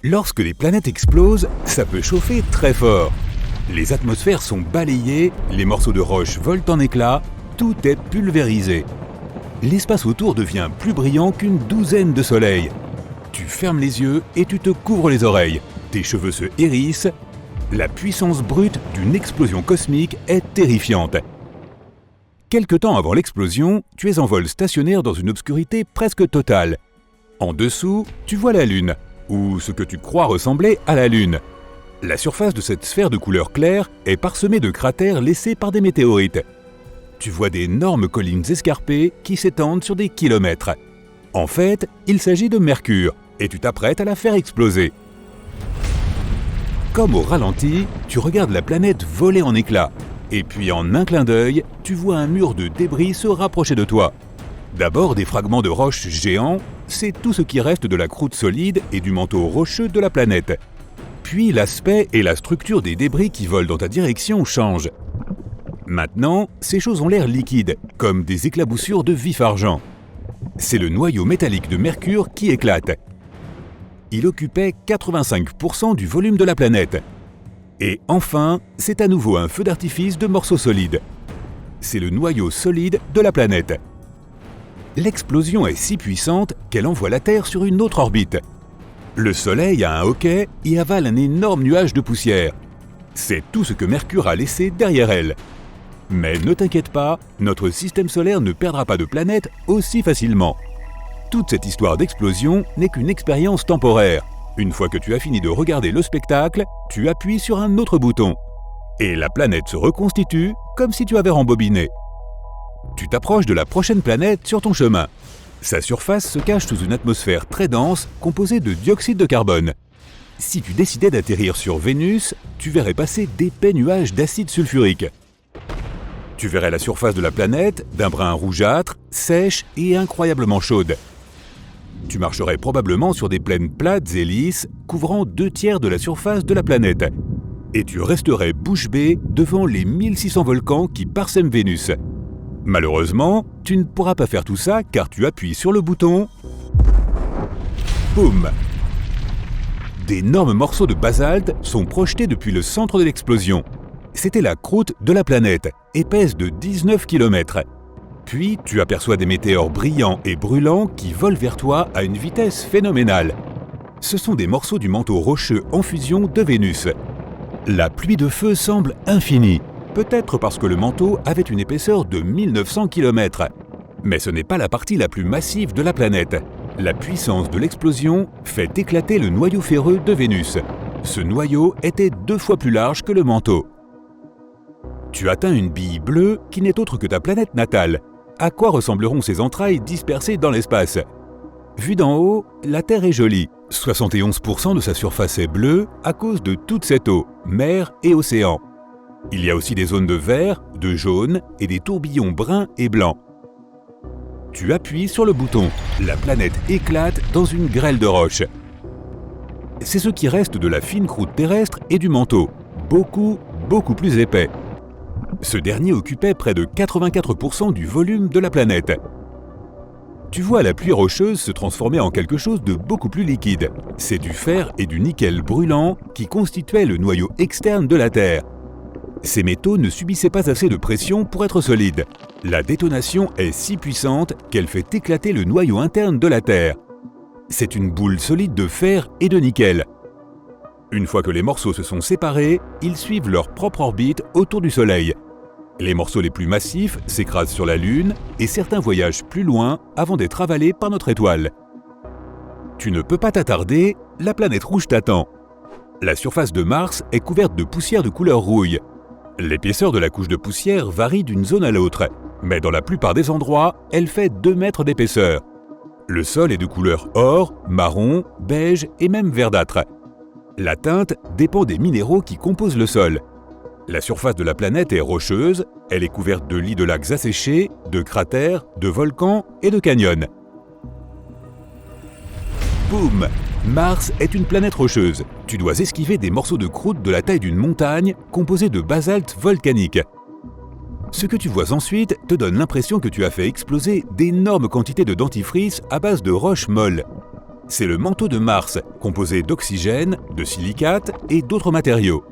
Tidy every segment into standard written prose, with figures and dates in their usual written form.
Lorsque les planètes explosent, ça peut chauffer très fort. Les atmosphères sont balayées, les morceaux de roche volent en éclats, tout est pulvérisé. L'espace autour devient plus brillant qu'une douzaine de soleils. Tu fermes les yeux et tu te couvres les oreilles. Tes cheveux se hérissent. La puissance brute d'une explosion cosmique est terrifiante. Quelque temps avant l'explosion, tu es en vol stationnaire dans une obscurité presque totale. En dessous, tu vois la Lune, ou ce que tu crois ressembler à la Lune. La surface de cette sphère de couleur claire est parsemée de cratères laissés par des météorites. Tu vois d'énormes collines escarpées qui s'étendent sur des kilomètres. En fait, il s'agit de Mercure, et tu t'apprêtes à la faire exploser. Comme au ralenti, tu regardes la planète voler en éclats. Et puis en un clin d'œil, tu vois un mur de débris se rapprocher de toi. D'abord des fragments de roches géants, c'est tout ce qui reste de la croûte solide et du manteau rocheux de la planète. Puis l'aspect et la structure des débris qui volent dans ta direction changent. Maintenant, ces choses ont l'air liquides, comme des éclaboussures de vif argent. C'est le noyau métallique de Mercure qui éclate. Il occupait 85% du volume de la planète. Et enfin, c'est à nouveau un feu d'artifice de morceaux solides. C'est le noyau solide de la planète. L'explosion est si puissante qu'elle envoie la Terre sur une autre orbite. Le Soleil a un hoquet et avale un énorme nuage de poussière. C'est tout ce que Mercure a laissé derrière elle. Mais ne t'inquiète pas, notre système solaire ne perdra pas de planète aussi facilement. Toute cette histoire d'explosion n'est qu'une expérience temporaire. Une fois que tu as fini de regarder le spectacle, tu appuies sur un autre bouton. Et la planète se reconstitue comme si tu avais rembobiné. Tu t'approches de la prochaine planète sur ton chemin. Sa surface se cache sous une atmosphère très dense composée de dioxyde de carbone. Si tu décidais d'atterrir sur Vénus, tu verrais passer d'épais nuages d'acide sulfurique. Tu verrais la surface de la planète d'un brun rougeâtre, sèche et incroyablement chaude. Tu marcherais probablement sur des plaines plates et lisses, couvrant 2/3 de la surface de la planète. Et tu resterais bouche bée devant les 1600 volcans qui parsèment Vénus. Malheureusement, tu ne pourras pas faire tout ça car tu appuies sur le bouton. Boum! D'énormes morceaux de basalte sont projetés depuis le centre de l'explosion. C'était la croûte de la planète, épaisse de 19 km. Puis, tu aperçois des météores brillants et brûlants qui volent vers toi à une vitesse phénoménale. Ce sont des morceaux du manteau rocheux en fusion de Vénus. La pluie de feu semble infinie, peut-être parce que le manteau avait une épaisseur de 1900 km. Mais ce n'est pas la partie la plus massive de la planète. La puissance de l'explosion fait éclater le noyau ferreux de Vénus. Ce noyau était 2 fois plus large que le manteau. Tu atteins une bille bleue qui n'est autre que ta planète natale. À quoi ressembleront ces entrailles dispersées dans l'espace? Vue d'en haut, la Terre est jolie. 71% de sa surface est bleue à cause de toute cette eau, mer et océan. Il y a aussi des zones de vert, de jaune et des tourbillons bruns et blancs. Tu appuies sur le bouton. La planète éclate dans une grêle de roches. C'est ce qui reste de la fine croûte terrestre et du manteau, beaucoup plus épais. Ce dernier occupait près de 84% du volume de la planète. Tu vois la pluie rocheuse se transformer en quelque chose de beaucoup plus liquide. C'est du fer et du nickel brûlant qui constituaient le noyau externe de la Terre. Ces métaux ne subissaient pas assez de pression pour être solides. La détonation est si puissante qu'elle fait éclater le noyau interne de la Terre. C'est une boule solide de fer et de nickel. Une fois que les morceaux se sont séparés, ils suivent leur propre orbite autour du Soleil. Les morceaux les plus massifs s'écrasent sur la Lune et certains voyagent plus loin avant d'être avalés par notre étoile. Tu ne peux pas t'attarder, la planète rouge t'attend. La surface de Mars est couverte de poussière de couleur rouille. L'épaisseur de la couche de poussière varie d'une zone à l'autre, mais dans la plupart des endroits, elle fait 2 mètres d'épaisseur. Le sol est de couleur or, marron, beige et même verdâtre. La teinte dépend des minéraux qui composent le sol. La surface de la planète est rocheuse, elle est couverte de lits de lacs asséchés, de cratères, de volcans et de canyons. Boum! Mars est une planète rocheuse. Tu dois esquiver des morceaux de croûte de la taille d'une montagne composés de basalte volcanique. Ce que tu vois ensuite te donne l'impression que tu as fait exploser d'énormes quantités de dentifrice à base de roches molles. C'est le manteau de Mars, composé d'oxygène, de silicate et d'autres matériaux.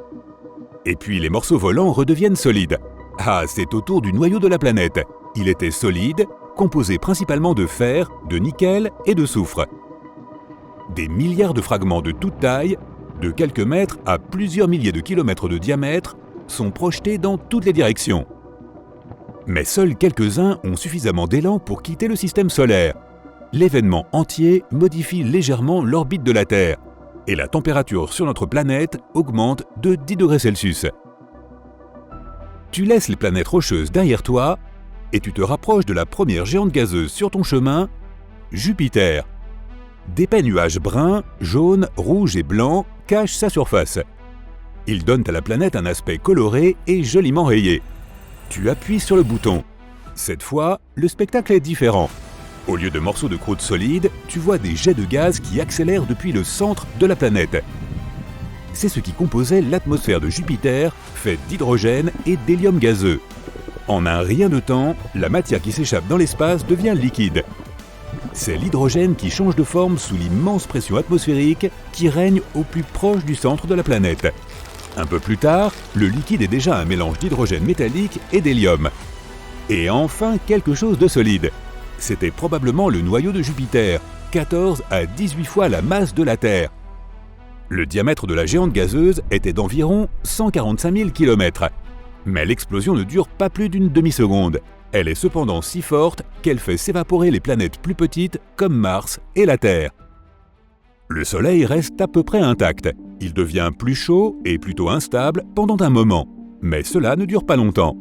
Et puis les morceaux volants redeviennent solides. Ah, c'est autour du noyau de la planète. Il était solide, composé principalement de fer, de nickel et de soufre. Des milliards de fragments de toute taille, de quelques mètres à plusieurs milliers de kilomètres de diamètre, sont projetés dans toutes les directions. Mais seuls quelques-uns ont suffisamment d'élan pour quitter le système solaire. L'événement entier modifie légèrement l'orbite de la Terre et la température sur notre planète augmente de 10 degrés Celsius. Tu laisses les planètes rocheuses derrière toi et tu te rapproches de la première géante gazeuse sur ton chemin, Jupiter. D'épais nuages bruns, jaunes, rouges et blancs cachent sa surface. Ils donnent à la planète un aspect coloré et joliment rayé. Tu appuies sur le bouton. Cette fois, le spectacle est différent. Au lieu de morceaux de croûte solide, tu vois des jets de gaz qui accélèrent depuis le centre de la planète. C'est ce qui composait l'atmosphère de Jupiter, faite d'hydrogène et d'hélium gazeux. En un rien de temps, la matière qui s'échappe dans l'espace devient liquide. C'est l'hydrogène qui change de forme sous l'immense pression atmosphérique qui règne au plus proche du centre de la planète. Un peu plus tard, le liquide est déjà un mélange d'hydrogène métallique et d'hélium. Et enfin, quelque chose de solide. C'était probablement le noyau de Jupiter, 14 à 18 fois la masse de la Terre. Le diamètre de la géante gazeuse était d'environ 145 000 km. Mais l'explosion ne dure pas plus d'une demi-seconde. Elle est cependant si forte qu'elle fait s'évaporer les planètes plus petites comme Mars et la Terre. Le Soleil reste à peu près intact. Il devient plus chaud et plutôt instable pendant un moment. Mais cela ne dure pas longtemps.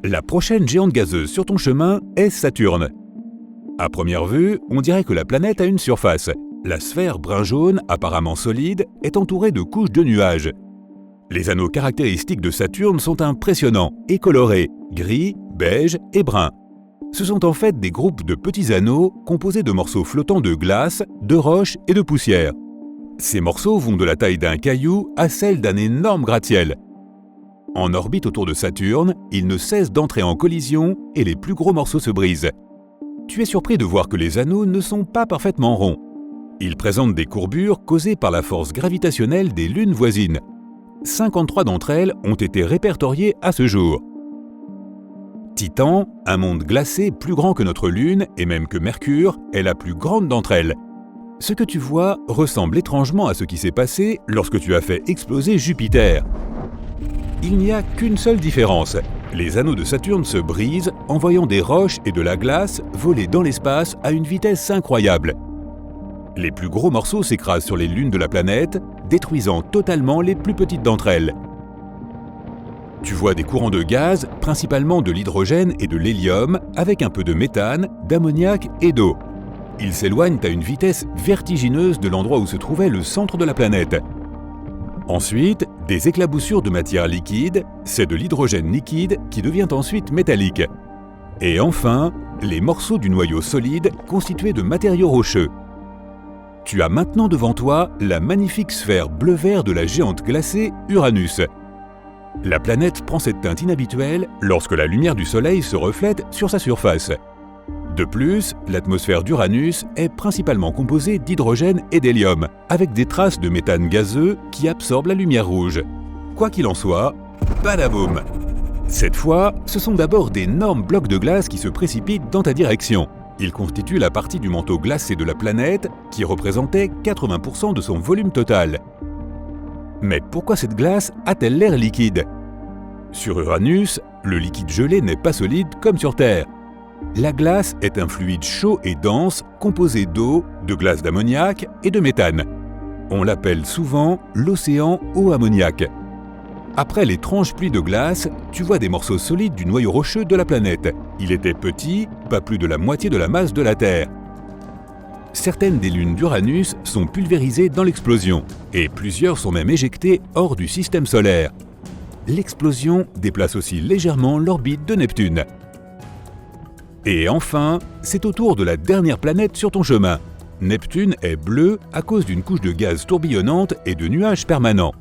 La prochaine géante gazeuse sur ton chemin est Saturne. À première vue, on dirait que la planète a une surface. La sphère brun-jaune, apparemment solide, est entourée de couches de nuages. Les anneaux caractéristiques de Saturne sont impressionnants et colorés, gris, beige et brun. Ce sont en fait des groupes de petits anneaux composés de morceaux flottants de glace, de roches et de poussière. Ces morceaux vont de la taille d'un caillou à celle d'un énorme gratte-ciel. En orbite autour de Saturne, ils ne cessent d'entrer en collision et les plus gros morceaux se brisent. Tu es surpris de voir que les anneaux ne sont pas parfaitement ronds. Ils présentent des courbures causées par la force gravitationnelle des lunes voisines. 53 d'entre elles ont été répertoriées à ce jour. Titan, un monde glacé plus grand que notre Lune et même que Mercure, est la plus grande d'entre elles. Ce que tu vois ressemble étrangement à ce qui s'est passé lorsque tu as fait exploser Jupiter. Il n'y a qu'une seule différence. Les anneaux de Saturne se brisent, envoyant des roches et de la glace voler dans l'espace à une vitesse incroyable. Les plus gros morceaux s'écrasent sur les lunes de la planète, détruisant totalement les plus petites d'entre elles. Tu vois des courants de gaz, principalement de l'hydrogène et de l'hélium, avec un peu de méthane, d'ammoniac et d'eau. Ils s'éloignent à une vitesse vertigineuse de l'endroit où se trouvait le centre de la planète. Ensuite, des éclaboussures de matière liquide, c'est de l'hydrogène liquide qui devient ensuite métallique. Et enfin, les morceaux du noyau solide constitués de matériaux rocheux. Tu as maintenant devant toi la magnifique sphère bleu-vert de la géante glacée Uranus. La planète prend cette teinte inhabituelle lorsque la lumière du Soleil se reflète sur sa surface. De plus, l'atmosphère d'Uranus est principalement composée d'hydrogène et d'hélium, avec des traces de méthane gazeux qui absorbent la lumière rouge. Quoi qu'il en soit, badaboum! Cette fois, ce sont d'abord d'énormes blocs de glace qui se précipitent dans ta direction. Ils constituent la partie du manteau glacé de la planète qui représentait 80% de son volume total. Mais pourquoi cette glace a-t-elle l'air liquide? Sur Uranus, le liquide gelé n'est pas solide comme sur Terre. La glace est un fluide chaud et dense composé d'eau, de glace d'ammoniac et de méthane. On l'appelle souvent l'océan au ammoniac. Après l'étrange pluie de glace, tu vois des morceaux solides du noyau rocheux de la planète. Il était petit, pas plus de la moitié de la masse de la Terre. Certaines des lunes d'Uranus sont pulvérisées dans l'explosion, et plusieurs sont même éjectées hors du système solaire. L'explosion déplace aussi légèrement l'orbite de Neptune. Et enfin, c'est au tour de la dernière planète sur ton chemin. Neptune est bleu à cause d'une couche de gaz tourbillonnante et de nuages permanents.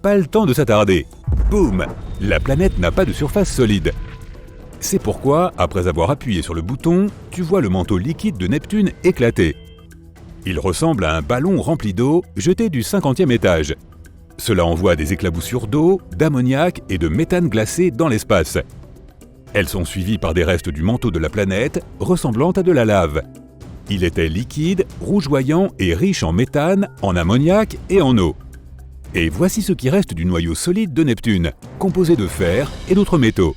Pas le temps de s'attarder. Boum! La planète n'a pas de surface solide. C'est pourquoi, après avoir appuyé sur le bouton, tu vois le manteau liquide de Neptune éclater. Il ressemble à un ballon rempli d'eau jeté du 50e étage. Cela envoie des éclaboussures d'eau, d'ammoniac et de méthane glacé dans l'espace. Elles sont suivies par des restes du manteau de la planète ressemblant à de la lave. Il était liquide, rougeoyant et riche en méthane, en ammoniac et en eau. Et voici ce qui reste du noyau solide de Neptune, composé de fer et d'autres métaux.